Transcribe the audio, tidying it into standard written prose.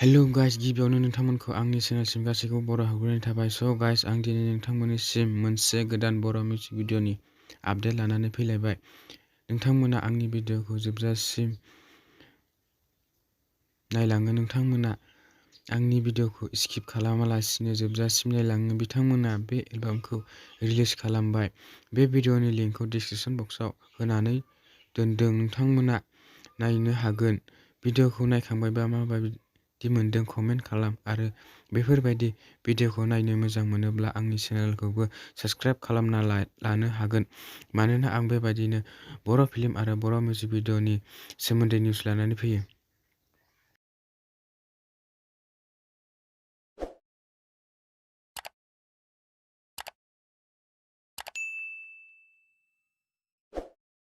हेल' guys, गिबियावनो नोंथांमोनखौ आंनि चेनेलसिम गासैखौबो बर' हाबग्रोनाय थाबाय। गाइस, आं दिनै नोंथांमोननिसिम मोनसे गोदान बर' मिउजिक भिडिअ'नि आपडेट लानानै फैलायबाय। नोंथांमोना आंनि भिडिअ'खौ जोबजासिम नायलाङो। नोंथांमोना आंनि भिडिअ'खौ स्किप खालामालासिनो जोबजासिम नायलाङो। बिथांमोना बे एलबामखौ रिलिज खालामबाय। बे भिडिअ'नि लिंकखौ डिसक्रिपशन बक्सआव होनानै दोनदों। नोंथांमोना नायनो हागोन। भिडिअ'खौ नायखांबायबा माबायदि मोनदों कमेन्ट खालाम आरो बेफोरबायदि भिडिअ'खौ नायनो मोजां मोनोब्ला आंनि चेनेलखौबो साबस्क्राइब खालामना लानो हागोन, मानोना आं बेबायदिनो बर' फिल्म आरो बर' मिउजिक भिडिअ'नि सोमोन्दै निउस लानानै फैयो।